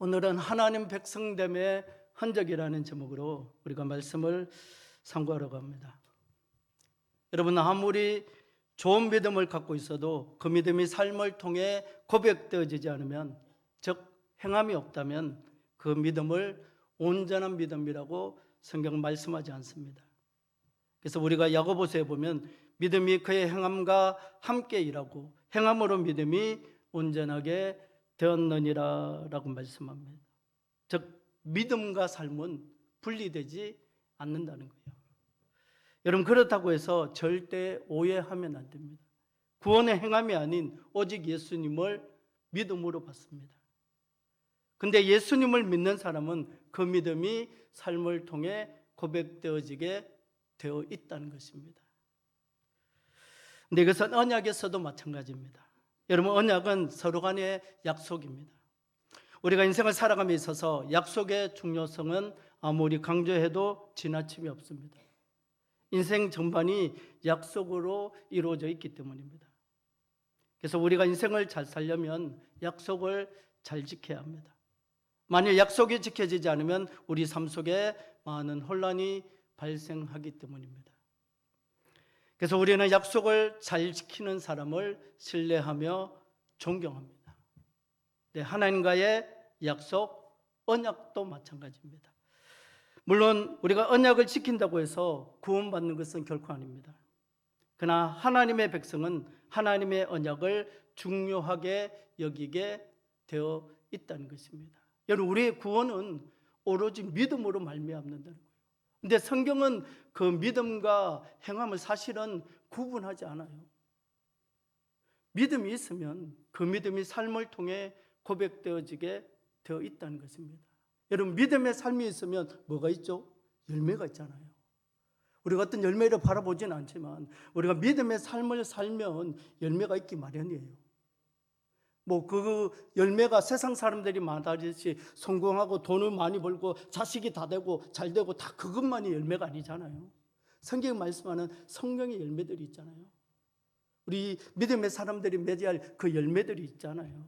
오늘은 하나님 백성됨의 흔적이라는 제목으로 우리가 말씀을 상고하려고 합니다. 여러분, 아무리 좋은 믿음을 갖고 있어도 그 믿음이 삶을 통해 고백되어지지 않으면, 즉 행함이 없다면 그 믿음을 온전한 믿음이라고 성경 말씀하지 않습니다. 그래서 우리가 야고보서에 보면 믿음이 그의 행함과 함께 일하고 행함으로 믿음이 온전하게 되었느니라 라고 말씀합니다. 즉 믿음과 삶은 분리되지 않는다는 거예요. 여러분, 그렇다고 해서 절대 오해하면 안 됩니다. 구원의 행함이 아닌 오직 예수님을 믿음으로 받습니다. 근데 예수님을 믿는 사람은 그 믿음이 삶을 통해 고백되어지게 되어 있다는 것입니다. 근데 이것은 언약에서도 마찬가지입니다. 여러분, 언약은 서로 간의 약속입니다. 우리가 인생을 살아감에 있어서 약속의 중요성은 아무리 강조해도 지나침이 없습니다. 인생 전반이 약속으로 이루어져 있기 때문입니다. 그래서 우리가 인생을 잘 살려면 약속을 잘 지켜야 합니다. 만약 약속이 지켜지지 않으면 우리 삶 속에 많은 혼란이 발생하기 때문입니다. 그래서 우리는 약속을 잘 지키는 사람을 신뢰하며 존경합니다. 네, 하나님과의 약속, 언약도 마찬가지입니다. 물론 우리가 언약을 지킨다고 해서 구원받는 것은 결코 아닙니다. 그러나 하나님의 백성은 하나님의 언약을 중요하게 여기게 되어 있다는 것입니다. 여러분, 우리의 구원은 오로지 믿음으로 말미암는다는 거예요. 근데 성경은 그 믿음과 행함을 사실은 구분하지 않아요. 믿음이 있으면 그 믿음이 삶을 통해 고백되어지게 되어 있다는 것입니다. 여러분, 믿음의 삶이 있으면 뭐가 있죠? 열매가 있잖아요. 우리가 어떤 열매를 바라보지는 않지만 우리가 믿음의 삶을 살면 열매가 있기 마련이에요. 그 열매가 세상 사람들이 말하듯이 성공하고 돈을 많이 벌고 자식이 다 되고 잘 되고 다 그것만이 열매가 아니잖아요. 성경이 말씀하는 성령의 열매들이 있잖아요. 우리 믿음의 사람들이 맺어야 그 열매들이 있잖아요.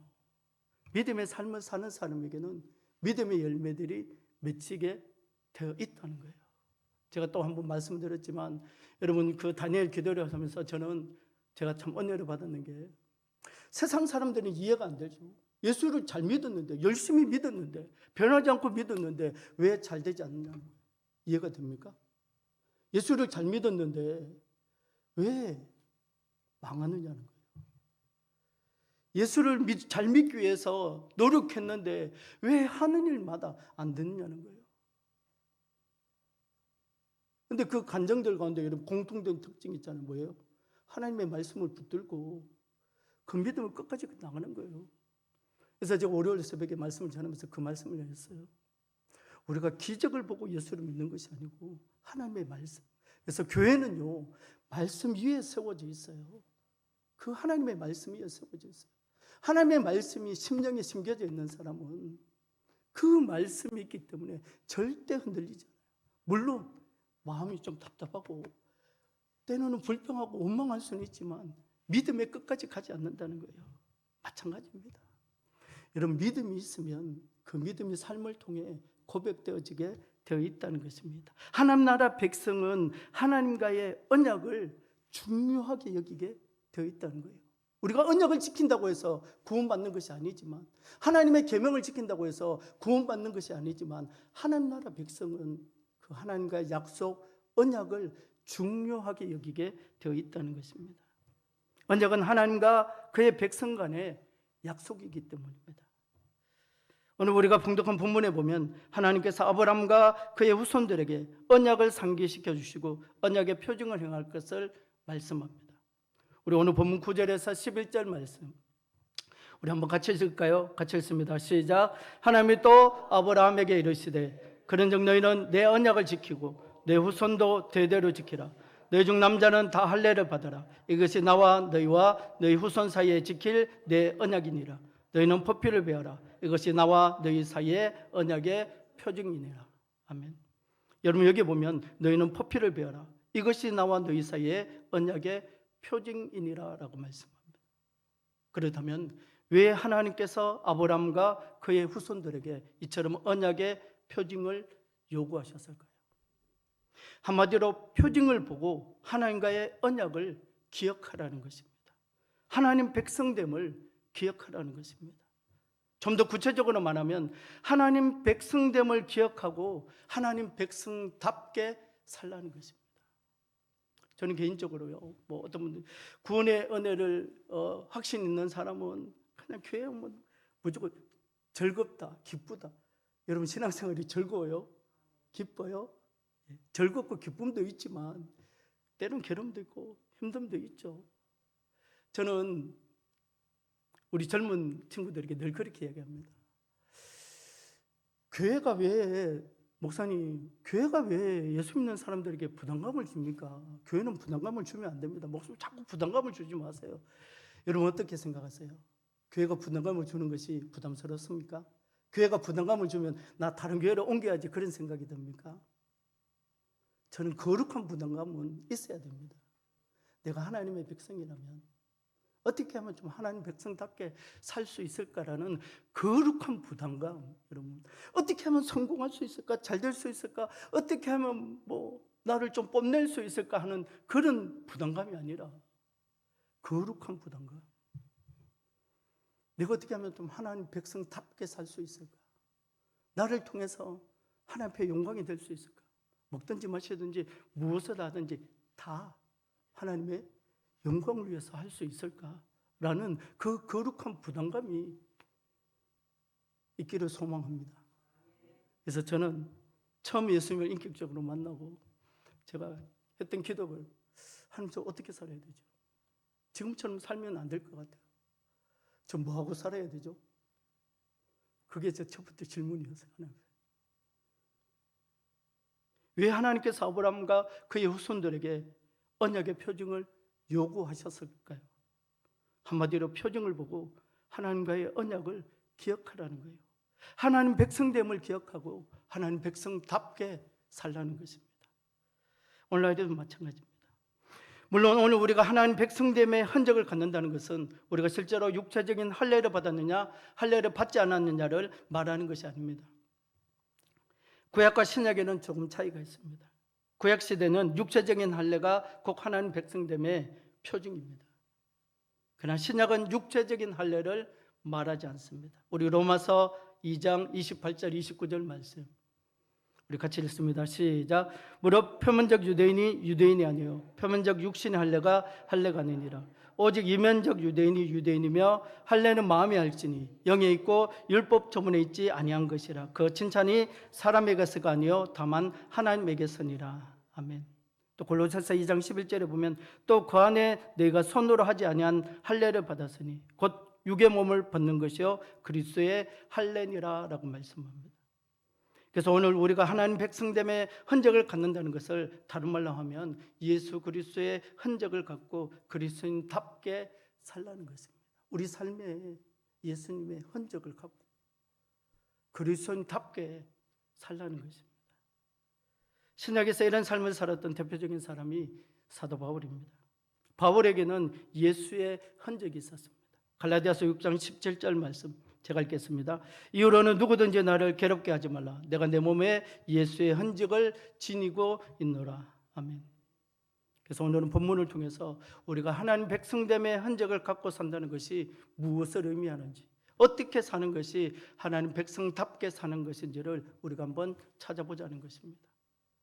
믿음의 삶을 사는 사람에게는 믿음의 열매들이 맺히게 되어 있다는 거예요. 제가 또 한 번 말씀드렸지만 여러분, 그 다니엘 기도를 하면서 제가 참 은혜를 받았는 게, 세상 사람들은 이해가 안 되죠. 예수를 잘 믿었는데, 열심히 믿었는데, 변하지 않고 믿었는데 왜 잘 되지 않느냐는 거예요. 이해가 됩니까? 예수를 잘 믿었는데 왜 망하느냐는 거예요. 예수를 잘 믿기 위해서 노력했는데 왜 하는 일마다 안 되느냐는 거예요. 근데 그 간정들 가운데 여러분 공통된 특징이 있잖아요. 뭐예요? 하나님의 말씀을 붙들고 그 믿음을 끝까지 나가는 거예요. 그래서 제가 월요일 새벽에 말씀을 전하면서 그 말씀을 했어요. 우리가 기적을 보고 예수를 믿는 것이 아니고 하나님의 말씀. 그래서 교회는요, 말씀 위에 세워져 있어요. 그 하나님의 말씀 위에 세워져 있어요. 하나님의 말씀이 심령에 심겨져 있는 사람은 그 말씀이 있기 때문에 절대 흔들리지 않아요. 물론 마음이 좀 답답하고 때로는 불평하고 원망할 수는 있지만 믿음의 끝까지 가지 않는다는 거예요. 마찬가지입니다. 여러분, 믿음이 있으면 그 믿음이 삶을 통해 고백되어지게 되어 있다는 것입니다. 하나님 나라 백성은 하나님과의 언약을 중요하게 여기게 되어 있다는 거예요. 우리가 언약을 지킨다고 해서 구원받는 것이 아니지만, 하나님의 계명을 지킨다고 해서 구원받는 것이 아니지만, 하나님 나라 백성은 그 하나님과의 약속, 언약을 중요하게 여기게 되어 있다는 것입니다. 언약은 하나님과 그의 백성 간의 약속이기 때문입니다. 오늘 우리가 봉독한 본문에 보면 하나님께서 아브라함과 그의 후손들에게 언약을 상기시켜 주시고 언약의 표징을 행할 것을 말씀합니다. 우리 오늘 본문 9절에서 11절 말씀 우리 한번 같이 읽을까요? 같이 읽습니다. 시작. 하나님이 또 아브라함에게 이르시되 그런즉 너희는 내 언약을 지키고 내 후손도 대대로 지키라. 너희 중 남자는 다 할례를 받아라. 이것이 나와 너희와 너희 후손 사이에 지킬 내 언약이니라. 너희는 포피를 베어라. 이것이 나와 너희 사이의 언약의 표징이니라. 아멘. 여러분, 여기 보면 너희는 포피를 베어라. 이것이 나와 너희 사이의 언약의 표징이니라 라고 말씀합니다. 그렇다면 왜 하나님께서 아브라함과 그의 후손들에게 이처럼 언약의 표징을 요구하셨을까요? 한마디로 표징을 보고 하나님과의 언약을 기억하라는 것입니다. 하나님 백성됨을 기억하라는 것입니다. 좀 더 구체적으로 말하면 하나님 백성됨을 기억하고 하나님 백성답게 살라는 것입니다. 저는 개인적으로요, 어떤 분들 구원의 은혜를 확신 있는 사람은 그냥 교회 오면 무조건 즐겁다, 기쁘다. 여러분 신앙생활이 즐거워요? 기뻐요? 즐겁고 기쁨도 있지만 때론 괴로움도 있고 힘듦도 있죠. 저는 우리 젊은 친구들에게 늘 그렇게 얘기합니다. 교회가 왜, 목사님, 교회가 왜 예수 믿는 사람들에게 부담감을 줍니까? 교회는 부담감을 주면 안 됩니다. 목사님 자꾸 부담감을 주지 마세요. 여러분 어떻게 생각하세요? 교회가 부담감을 주는 것이 부담스럽습니까? 교회가 부담감을 주면 나 다른 교회로 옮겨야지 그런 생각이 듭니까? 저는 거룩한 부담감은 있어야 됩니다. 내가 하나님의 백성이라면 어떻게 하면 좀 하나님 백성답게 살 수 있을까라는 거룩한 부담감, 여러분. 어떻게 하면 성공할 수 있을까? 잘 될 수 있을까? 어떻게 하면 나를 좀 뽐낼 수 있을까 하는 그런 부담감이 아니라 거룩한 부담감. 내가 어떻게 하면 좀 하나님 백성답게 살 수 있을까? 나를 통해서 하나님 앞에 영광이 될 수 있을까? 먹든지 마시든지 무엇을 하든지 다 하나님의 영광을 위해서 할 수 있을까라는 그 거룩한 부담감이 있기를 소망합니다. 그래서 저는 처음 예수님을 인격적으로 만나고 제가 했던 기도를 하나님 저 어떻게 살아야 되죠? 지금처럼 살면 안 될 것 같아요. 저 뭐하고 살아야 되죠? 그게 제 첫 번째 질문이었어요. 왜 하나님께서 아브라함과 그의 후손들에게 언약의 표징을 요구하셨을까요? 한마디로 표징을 보고 하나님과의 언약을 기억하라는 거예요. 하나님 백성됨을 기억하고 하나님 백성답게 살라는 것입니다. 오늘날에도 마찬가지입니다. 물론 오늘 우리가 하나님 백성됨의 흔적을 갖는다는 것은 우리가 실제로 육체적인 할례를 받았느냐 할례를 받지 않았느냐를 말하는 것이 아닙니다. 구약과 신약에는 조금 차이가 있습니다. 구약 시대는 육체적인 할례가 꼭 하나님 백성됨의 표징입니다. 그러나 신약은 육체적인 할례를 말하지 않습니다. 우리 로마서 2장 28절 29절 말씀 우리 같이 읽습니다. 시작. 무릇 표면적 유대인이 유대인이 아니요 표면적 육신의 할례가 할례가 아니니라. 오직 이면적 유대인이 유대인이며 할례는 마음이 알지니 영에 있고 율법 조문에 있지 아니한 것이라. 그 칭찬이 사람에게서가 아니요 다만 하나님에게서니라. 아멘. 또 골로새서 2장 11절에 보면 또 그 안에 너희가 손으로 하지 아니한 할례를 받았으니 곧 육의 몸을 벗는 것이요 그리스도의 할례니라라고 말씀합니다. 그래서 오늘 우리가 하나님 백성됨의 흔적을 갖는다는 것을 다른 말로 하면 예수 그리스도의 흔적을 갖고 그리스도인답게 살라는 것입니다. 우리 삶에 예수님의 흔적을 갖고 그리스도인답게 살라는 것입니다. 신약에서 이런 삶을 살았던 대표적인 사람이 사도 바울입니다. 바울에게는 예수의 흔적이 있었습니다. 갈라디아서 6장 17절 말씀 제가 읽겠습니다. 이후로는 누구든지 나를 괴롭게 하지 말라. 내가 내 몸에 예수의 흔적을 지니고 있노라. 아멘. 그래서 오늘은 본문을 통해서 우리가 하나님 백성됨의 흔적을 갖고 산다는 것이 무엇을 의미하는지, 어떻게 사는 것이 하나님 백성답게 사는 것인지를 우리가 한번 찾아보자는 것입니다.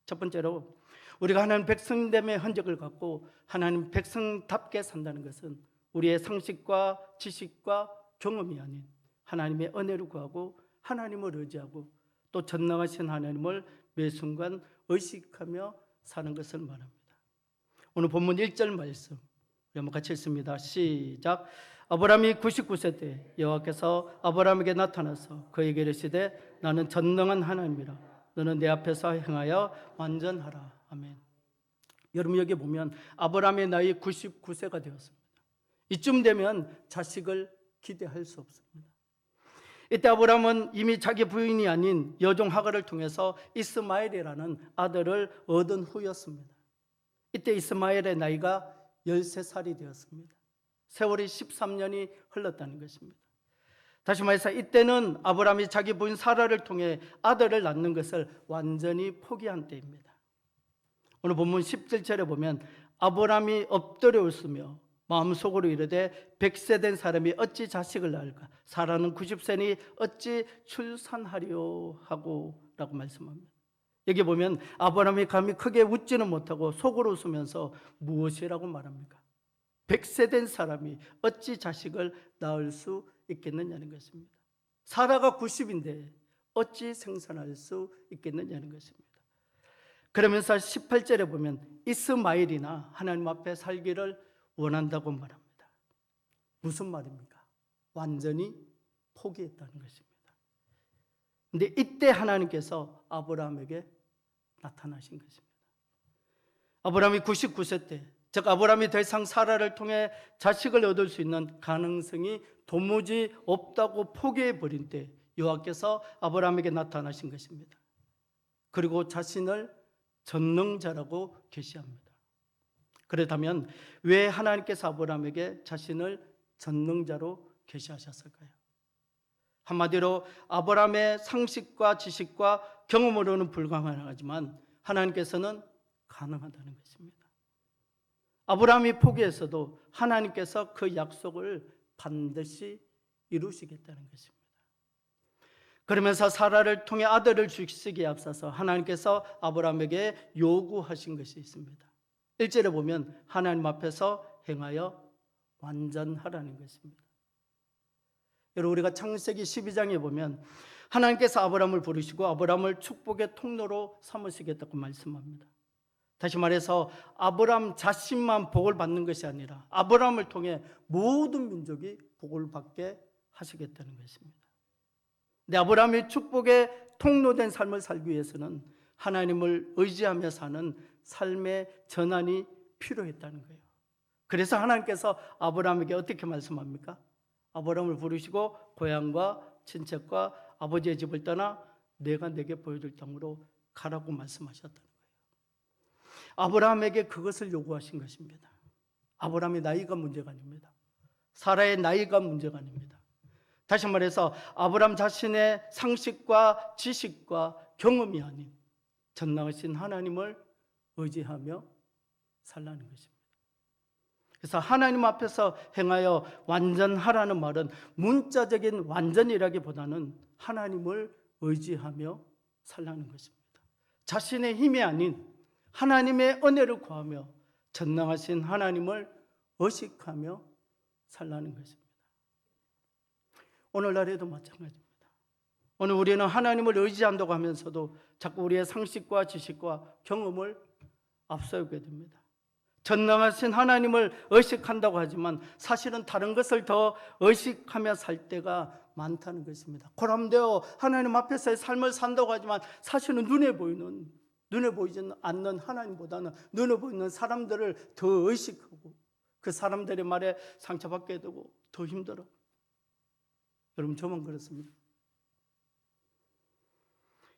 첫 번째로 우리가 하나님 백성됨의 흔적을 갖고 하나님 백성답게 산다는 것은 우리의 상식과 지식과 경험이 아닌 하나님의 은혜를 구하고 하나님을 의지하고 또 전능하신 하나님을 매 순간 의식하며 사는 것을 말합니다. 오늘 본문 1절 말씀 우리 한번 같이 읽습니다. 시작. 아브라함이 99세 때 여호와께서 아브라함에게 나타나서 그에게 이르시되 나는 전능한 하나님이라 너는 내 앞에서 행하여 완전하라. 아멘. 여러분 여기 보면 아브라함의 나이 99세가 되었습니다. 이쯤 되면 자식을 기대할 수 없습니다. 이때 아브라함은 이미 자기 부인이 아닌 여종 하갈을 통해서 이스마엘이라는 아들을 얻은 후였습니다. 이때 이스마엘의 나이가 13살이 되었습니다. 세월이 13년이 흘렀다는 것입니다. 다시 말해서 이때는 아브라함이 자기 부인 사라를 통해 아들을 낳는 것을 완전히 포기한 때입니다. 오늘 본문 17절에 보면 아브라함이 엎드려 웃으며 마음속으로 이르되 100세 된 사람이 어찌 자식을 낳을까? 사라는 90세니 어찌 출산하리요 하고 라고 말씀합니다. 여기 보면 아브라함이 감히 크게 웃지는 못하고 속으로 웃으면서 무엇이라고 말합니까? 100세 된 사람이 어찌 자식을 낳을 수 있겠느냐는 것입니다. 사라가 90인데 어찌 생산할 수 있겠느냐는 것입니다. 그러면서 18절에 보면 이스마엘이나 하나님 앞에 살기를 원한다고 말합니다. 무슨 말입니까? 완전히 포기했다는 것입니다. 근데 이때 하나님께서 아브라함에게 나타나신 것입니다. 아브라함이 99세 때, 즉 아브라함이 더 이상 사라를 통해 자식을 얻을 수 있는 가능성이 도무지 없다고 포기해버린 때 여호와께서 아브라함에게 나타나신 것입니다. 그리고 자신을 전능자라고 계시합니다. 그렇다면 왜 하나님께서 아브라함에게 자신을 전능자로 계시하셨을까요? 한마디로 아브라함의 상식과 지식과 경험으로는 불가능하지만 하나님께서는 가능하다는 것입니다. 아브라함이 포기했어도 하나님께서 그 약속을 반드시 이루시겠다는 것입니다. 그러면서 사라를 통해 아들을 주시기에 앞서서 하나님께서 아브라함에게 요구하신 것이 있습니다. 1절에 보면 하나님 앞에서 행하여 완전하라는 것입니다. 여러분, 우리가 창세기 12장에 보면 하나님께서 아브라함을 부르시고 아브라함을 축복의 통로로 삼으시겠다고 말씀합니다. 다시 말해서 아브라함 자신만 복을 받는 것이 아니라 아브라함을 통해 모든 민족이 복을 받게 하시겠다는 것입니다. 근데 아브라함이 축복의 통로된 삶을 살기 위해서는 하나님을 의지하며 사는 삶의 전환이 필요했다는 거예요. 그래서 하나님께서 아브라함에게 어떻게 말씀합니까? 아브라함을 부르시고 고향과 친척과 아버지의 집을 떠나 내가 내게 보여줄 땅으로 가라고 말씀하셨다는 거예요. 아브라함에게 그것을 요구하신 것입니다. 아브라함의 나이가 문제가 아닙니다. 사라의 나이가 문제가 아닙니다. 다시 말해서 아브라함 자신의 상식과 지식과 경험이 아닌 전능하신 하나님을 의지하며 살라는 것입니다. 그래서 하나님 앞에서 행하여 완전하라는 말은 문자적인 완전이라기보다는 하나님을 의지하며 살라는 것입니다. 자신의 힘이 아닌 하나님의 은혜를 구하며 전능하신 하나님을 의식하며 살라는 것입니다. 오늘날에도 마찬가지입니다. 오늘 우리는 하나님을 의지한다고 하면서도 자꾸 우리의 상식과 지식과 경험을 앞세우게 됩니다. 전능하신 하나님을 의식한다고 하지만 사실은 다른 것을 더 의식하며 살 때가 많다는 것입니다. 고람되어 하나님 앞에서의 삶을 산다고 하지만 사실은 눈에 보이지 않는 하나님보다는 눈에 보이는 사람들을 더 의식하고 그 사람들의 말에 상처받게 되고 더 힘들어. 여러분, 저만 그렇습니다.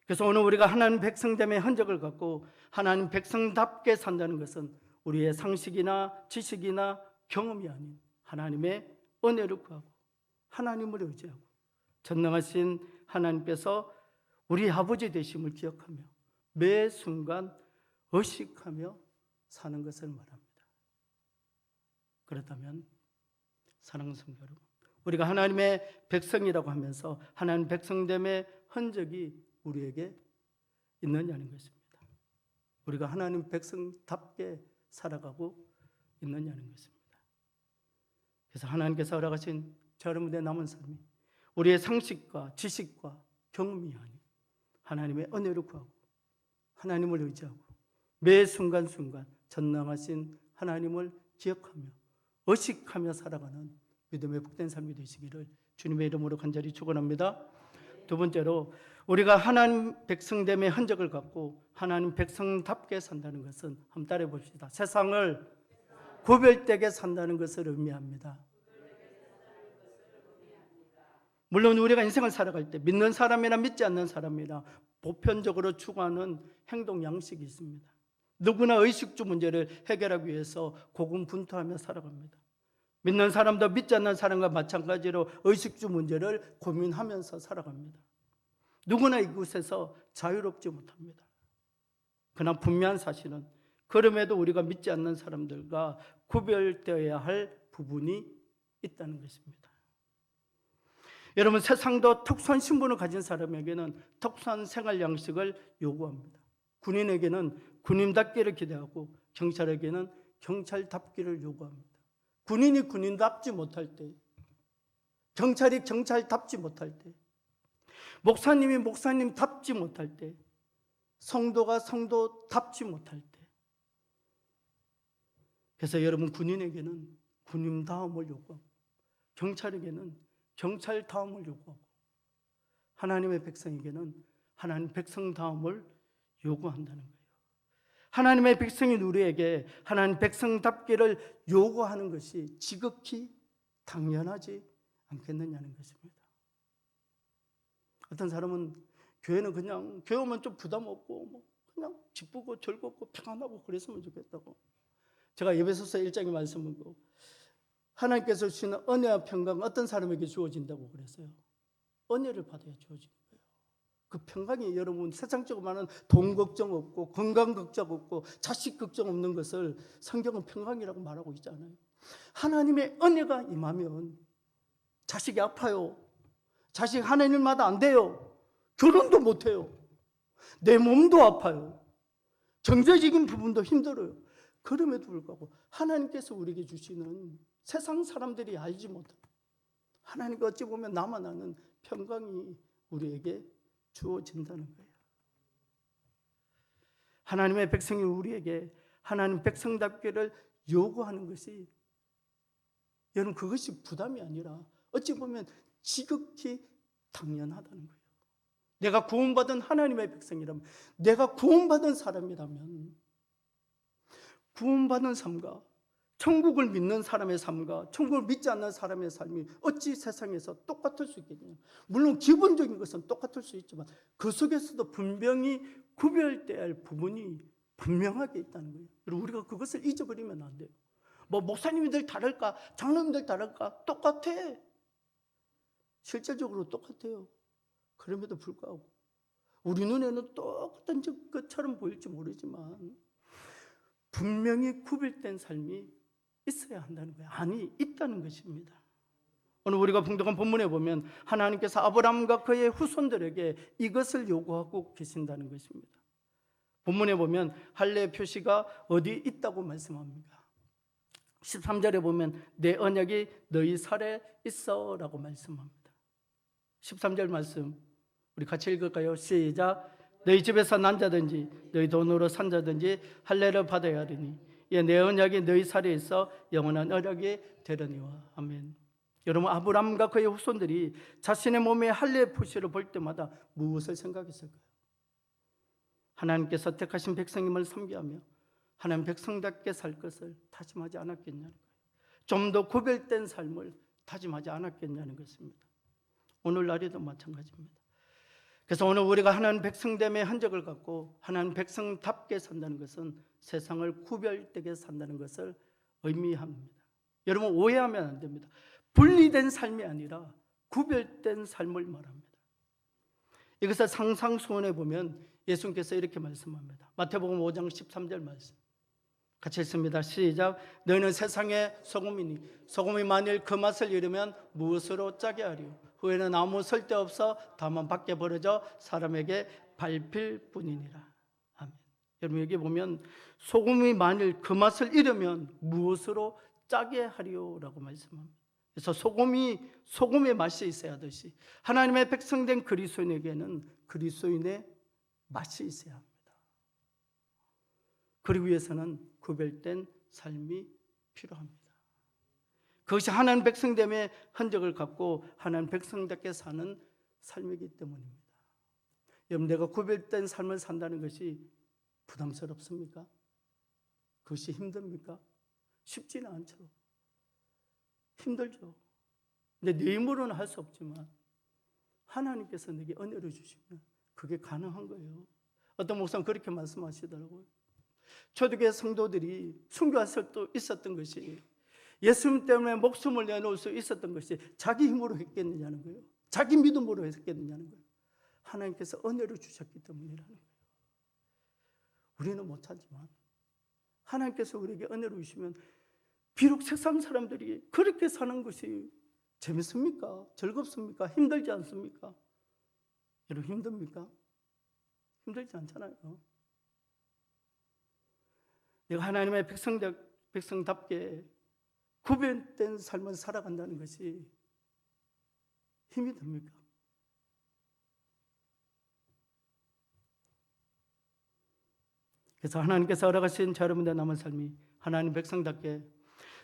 그래서 오늘 우리가 하나님 백성됨의 흔적을 갖고 하나님 백성답게 산다는 것은 우리의 상식이나 지식이나 경험이 아닌 하나님의 은혜를 구하고 하나님을 의지하고 전능하신 하나님께서 우리 아버지 되심을 기억하며 매 순간 의식하며 사는 것을 말합니다. 그렇다면 사랑하는 성도 여러분, 우리가 하나님의 백성이라고 하면서 하나님 백성됨의 흔적이 우리에게 있느냐는 것입니다. 우리가 하나님 백성답게 살아가고 있느냐는 것입니다. 그래서 하나님께서 허락하신 저 여러분의 남은 삶이 우리의 상식과 지식과 경험이 아닌 하나님의 은혜를 구하고 하나님을 의지하고 매 순간순간 전능하신 하나님을 기억하며 의식하며 살아가는 믿음의 복된 삶이 되시기를 주님의 이름으로 간절히 축원합니다. 두 번째로 우리가 하나님 백성됨의 흔적을 갖고 하나님 백성답게 산다는 것은 한번 따라해 봅시다. 세상을 구별되게 산다는 것을 의미합니다. 물론 우리가 인생을 살아갈 때 믿는 사람이나 믿지 않는 사람이나 보편적으로 추구하는 행동 양식이 있습니다. 누구나 의식주 문제를 해결하기 위해서 고군분투하며 살아갑니다. 믿는 사람도 믿지 않는 사람과 마찬가지로 의식주 문제를 고민하면서 살아갑니다. 누구나 이곳에서 자유롭지 못합니다. 그러나 분명한 사실은 그럼에도 우리가 믿지 않는 사람들과 구별되어야 할 부분이 있다는 것입니다. 여러분, 세상도 특수한 신분을 가진 사람에게는 특수한 생활 양식을 요구합니다. 군인에게는 군인답기를 기대하고 경찰에게는 경찰답기를 요구합니다. 군인이 군인답지 못할 때, 경찰이 경찰답지 못할 때, 목사님이 목사님답지 못할 때, 성도가 성도답지 못할 때, 그래서 여러분, 군인에게는 군인다움을 요구하고 경찰에게는 경찰다움을 요구하고 하나님의 백성에게는 하나님 백성다움을 요구한다는 거예요. 하나님의 백성인 우리에게 하나님 백성답기를 요구하는 것이 지극히 당연하지 않겠느냐는 것입니다. 어떤 사람은 교회는 그냥 교회 오면 좀 부담 없고 그냥 기쁘고 즐겁고 평안하고 그랬으면 좋겠다고. 제가 에베소서 1장의 말씀을 보고 하나님께서 주시는 은혜와 평강 어떤 사람에게 주어진다고 그랬어요. 은혜를 받아야 주어지는 거예요. 그 평강이 여러분 세상적으로 많은 돈 걱정 없고 건강 걱정 없고 자식 걱정 없는 것을 성경은 평강이라고 말하고 있잖아요. 하나님의 은혜가 임하면 자식이 아파요. 자식 하나님마다 안 돼요. 결혼도 못 해요. 내 몸도 아파요. 경제적인 부분도 힘들어요. 그럼에도 불구하고 하나님께서 우리에게 주시는 세상 사람들이 알지 못한 하나님과 어찌 보면 나만 아는 평강이 우리에게 주어진다는 거예요. 하나님의 백성이 우리에게 하나님 백성답기를 요구하는 것이 여러분 그것이 부담이 아니라 어찌 보면 지극히 당연하다는 거예요. 내가 구원받은 하나님의 백성이라면, 내가 구원받은 사람이라면 구원받은 삶과 천국을 믿는 사람의 삶과 천국을 믿지 않는 사람의 삶이 어찌 세상에서 똑같을 수 있겠느냐. 물론 기본적인 것은 똑같을 수 있지만 그 속에서도 분명히 구별되어야 할 부분이 분명하게 있다는 거예요. 그리고 우리가 그것을 잊어버리면 안 돼요. 목사님들 다를까? 장로님들 다를까? 똑같아. 실질적으로 똑같아요. 그럼에도 불구하고 우리 눈에는 똑같은 것처럼 보일지 모르지만 분명히 구별된 삶이 있어야 한다는 거예요. 아니, 있다는 것입니다. 오늘 우리가 봉독한 본문에 보면 하나님께서 아브라함과 그의 후손들에게 이것을 요구하고 계신다는 것입니다. 본문에 보면 할례 표시가 어디 있다고 말씀합니다. 13절에 보면 내 언약이 너희 살에 있어 라고 말씀합니다. 13절 말씀 우리 같이 읽을까요? 시작. 너희 집에서 난 자든지 너희 돈으로 산 자든지 할례를 받아야 하리니 예, 내 언약이 너희 살에 있어 영원한 언약이 되려니와. 아멘. 여러분, 아브라함과 그의 후손들이 자신의 몸에 할례 표시를 볼 때마다 무엇을 생각했을까요? 하나님께서 택하신 백성임을 섬기하며 하나님 백성답게 살 것을 다짐하지 않았겠냐는 거예요. 좀 더 구별된 삶을 다짐하지 않았겠냐는 것입니다. 오늘날에도 마찬가지입니다. 그래서 오늘 우리가 하나님 백성됨의 흔적을 갖고 하나님 백성답게 산다는 것은 세상을 구별되게 산다는 것을 의미합니다. 여러분, 오해하면 안 됩니다. 분리된 삶이 아니라 구별된 삶을 말합니다. 이것을 상상수훈에 보면 예수님께서 이렇게 말씀합니다. 마태복음 5장 13절 말씀 같이 읽습니다. 시작. 너희는 세상의 소금이니 소금이 만일 그 맛을 잃으면 무엇으로 짜게 하리요? 후에는 아무 쓸데없어 다만 밖에 버려져 사람에게 밟힐 뿐이니라. 아멘. 여러분, 여기 보면 소금이 만일 그 맛을 잃으면 무엇으로 짜게 하리요? 라고 말씀합니다. 그래서 소금의 맛이 있어야 하듯이 하나님의 백성된 그리스도인에게는 그리스도인의 맛이 있어야 합니다. 그러기 위해서는 구별된 삶이 필요합니다. 그것이 하나님 백성됨의 흔적을 갖고 하나님 백성답게 사는 삶이기 때문입니다. 여러분, 내가 구별된 삶을 산다는 것이 부담스럽습니까? 그것이 힘듭니까? 쉽지는 않죠. 힘들죠. 근데 내 힘으로는 할 수 없지만 하나님께서 내게 은혜를 주시면 그게 가능한 거예요. 어떤 목사는 그렇게 말씀하시더라고요. 초대교회 성도들이 순교할 수 있었던 것이 예수님 때문에 목숨을 내놓을 수 있었던 것이 자기 힘으로 했겠느냐는 거예요. 자기 믿음으로 했겠느냐는 거예요. 하나님께서 은혜를 주셨기 때문이라는 거예요. 우리는 못하지만 하나님께서 우리에게 은혜를 주시면 비록 세상 사람들이 그렇게 사는 것이 재밌습니까? 즐겁습니까? 힘들지 않습니까? 여러분 힘듭니까? 힘들지 않잖아요. 내가 하나님의 백성답게 구별된 삶을 살아간다는 것이 힘이 듭니까? 그래서 하나님께서 허락하신 저 여러분들 남은 삶이 하나님 백성답게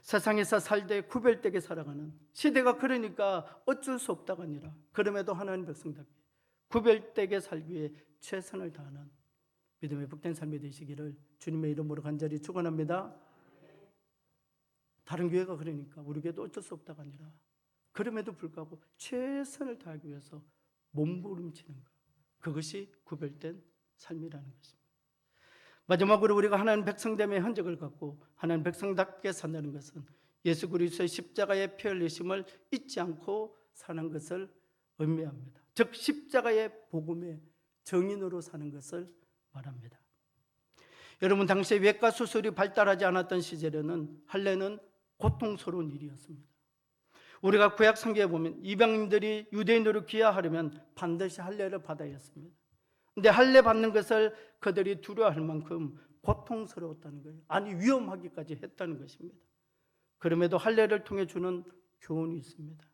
세상에서 살되 구별되게 살아가는 시대가 그러니까 어쩔 수 없다가 아니라 그럼에도 하나님 백성답게 구별되게 살기 위해 최선을 다하는 믿음의 복된 삶이 되시기를 주님의 이름으로 간절히 축원합니다. 다른 교회가 그러니까 우리 교회도 어쩔 수 없다가 아니라 그럼에도 불구하고 최선을 다하기 위해서 몸부림치는 것, 그것이 구별된 삶이라는 것입니다. 마지막으로 우리가 하나님 백성됨의 흔적을 갖고 하나님 백성답게 산다는 것은 예수 그리스도의 십자가의 피 흘리심을 잊지 않고 사는 것을 의미합니다. 즉 십자가의 복음의 정인으로 사는 것을 말합니다. 여러분 당시에 외과 수술이 발달하지 않았던 시절에는 할례는 고통스러운 일이었습니다. 우리가 구약 성경에 보면 이방인들이 유대인으로 귀화하려면 반드시 할례를 받아야 했습니다. 그런데 할례 받는 것을 그들이 두려워할 만큼 고통스러웠다는 거예요. 아니 위험하기까지 했다는 것입니다. 그럼에도 할례를 통해 주는 교훈이 있습니다.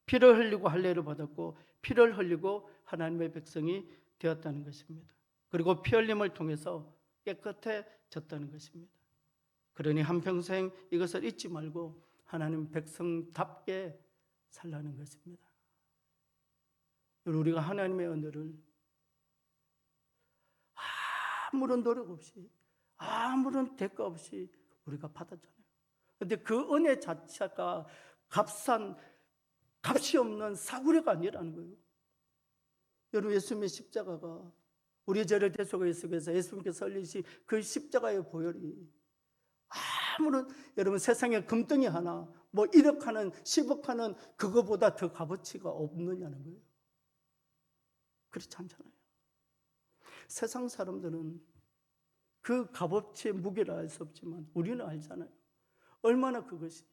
피를 흘리고 할례를 받았고 피를 흘리고 하나님의 백성이 되었다는 것입니다. 그리고 피 흘림을 통해서 깨끗해졌다는 것입니다. 그러니 한평생 이것을 잊지 말고 하나님 백성답게 살라는 것입니다. 우리가 하나님의 은혜를 아무런 노력 없이 아무런 대가 없이 우리가 받았잖아요. 그런데 그 은혜 자체가 값이 없는 사구려가 아니라는 거예요. 여러분 예수님의 십자가가 우리의 죄를 대속하기 위해서 예수님께서 흘리신 그 십자가의 보혈이 아무런 여러분 세상에 금덩이 하나 뭐 1억 하는 10억 하는 그거보다 더 값어치가 없느냐는 거예요. 그렇지 않잖아요. 세상 사람들은 그 값어치의 무게를 알 수 없지만 우리는 알잖아요. 얼마나 그것이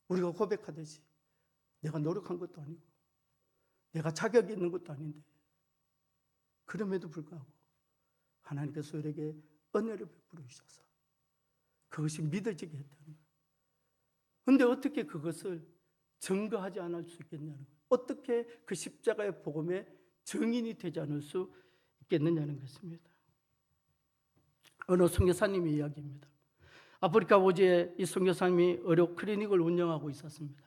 우리가 고백하듯이 내가 노력한 것도 아니고 내가 자격이 있는 것도 아닌데 그럼에도 불구하고 하나님께서 우리에게 은혜를 베풀어 주셔서 그것이 믿어지게 했다는 거예요. 그런데 어떻게 그것을 증거하지 않을 수 있겠냐는 거예요. 어떻게 그 십자가의 복음의 증인이 되지 않을 수 있겠느냐는 것입니다. 어느 선교사님의 이야기입니다. 아프리카 오지에 이 선교사님이 의료 클리닉을 운영하고 있었습니다.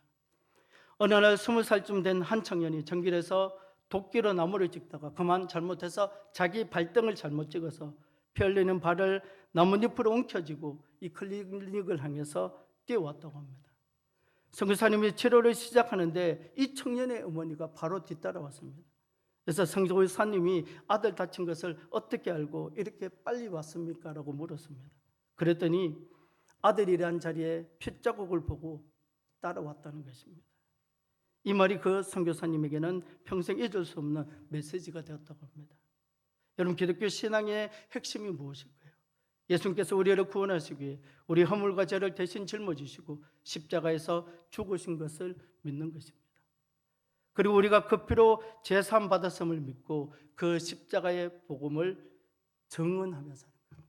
어느 날 20살쯤 된 한 청년이 전길에서 도끼로 나무를 찍다가 그만 잘못해서 자기 발등을 잘못 찍어서 피 흘리는 발을 나뭇잎으로 움켜쥐고 이 클리닉을 향해서 뛰어왔다고 합니다. 선교사님이 치료를 시작하는데 이 청년의 어머니가 바로 뒤따라왔습니다. 그래서 선교사님이 아들 다친 것을 어떻게 알고 이렇게 빨리 왔습니까? 라고 물었습니다. 그랬더니 아들이 일한 자리에 핏자국을 보고 따라왔다는 것입니다. 이 말이 그 선교사님에게는 평생 잊을 수 없는 메시지가 되었다고 합니다. 여러분 기독교 신앙의 핵심이 무엇일까요? 예수님께서 우리를 구원하시기 위해 우리 허물과 죄를 대신 짊어지시고 십자가에서 죽으신 것을 믿는 것입니다. 그리고 우리가 그 피로 제사함 받았음을 믿고 그 십자가의 복음을 증언하며 사는 거예요.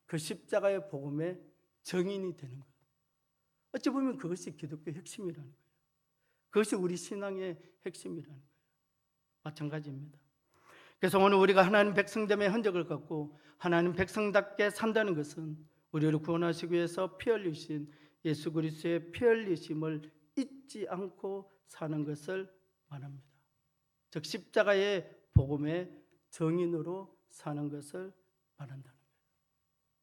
그 십자가의 복음의 증인이 되는 거예요. 어찌 보면 그것이 기독교의 핵심이라는 거예요. 그것이 우리 신앙의 핵심이라는 거예요. 마찬가지입니다. 그래서 오늘 우리가 하나님 백성됨의 흔적을 갖고 하나님 백성답게 산다는 것은 우리를 구원하시기 위해서 피 흘리신 예수 그리스도의 피 흘리심을 잊지 않고 사는 것을 말합니다. 즉 십자가의 복음의 증인으로 사는 것을 말한다는 거예요.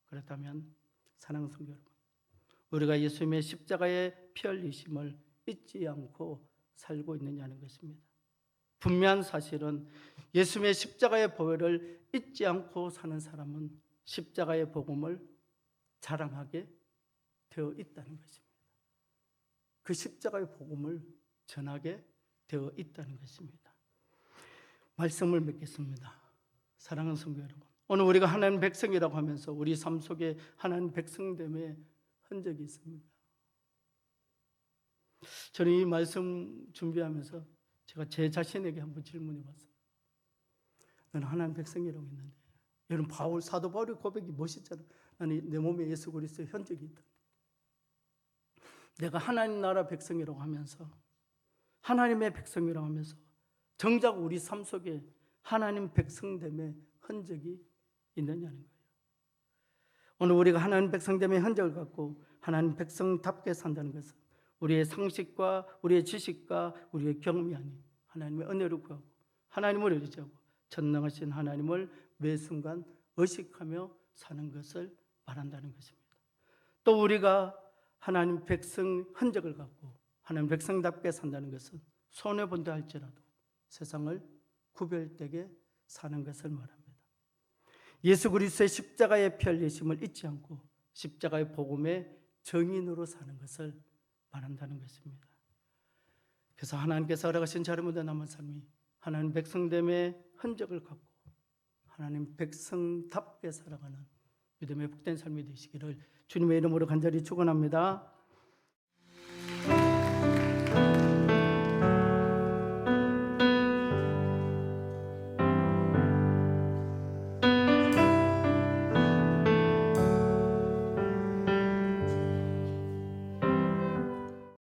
그렇다면 사랑하는 성도 여러분, 우리가 예수님의 십자가의 피 흘리심을 잊지 않고 살고 있느냐는 것입니다. 분명한 사실은 예수님의 십자가의 보혈을 잊지 않고 사는 사람은 십자가의 복음을 자랑하게 되어 있다는 것입니다. 그 십자가의 복음을 전하게 되어 있다는 것입니다. 말씀을 맺겠습니다. 사랑하는 성도 여러분, 오늘 우리가 하나님 백성이라고 하면서 우리 삶 속에 하나님 백성됨의 흔적이 있습니다. 저는 이 말씀 준비하면서 제가 제 자신에게 한번 질문해 봤어요. 나는 하나님 백성이라고 했는데, 여러분 사도 바울의 고백이 멋있잖아요. 나는 내 몸에 예수 그리스도의 흔적이 있다. 내가 하나님 나라 백성이라고 하면서, 하나님의 백성이라고 하면서 정작 우리 삶 속에 하나님 백성됨의 흔적이 있느냐는 거예요. 오늘 우리가 하나님 백성됨의 흔적을 갖고 하나님 백성답게 산다는 것은 우리의 상식과 우리의 지식과 우리의 경험이 아닌 하나님의 은혜를 구하고 하나님을 의지하고 전능하신 하나님을 매 순간 의식하며 사는 것을 말한다는 것입니다. 또 우리가 하나님 백성 흔적을 갖고 하나님 백성답게 산다는 것은 손해본다 할지라도 세상을 구별되게 사는 것을 말합니다. 예수 그리스도의 십자가의 편리심을 잊지 않고 십자가의 복음의 정인으로 사는 것을 말한다는 것입니다. 그래서 하나님께서 허락하신 자녀보다 남은 삶이 하나님 백성됨의 흔적을 갖고 하나님 백성답게 살아가는 믿음의 복된 삶이 되시기를 주님의 이름으로 간절히 축원합니다.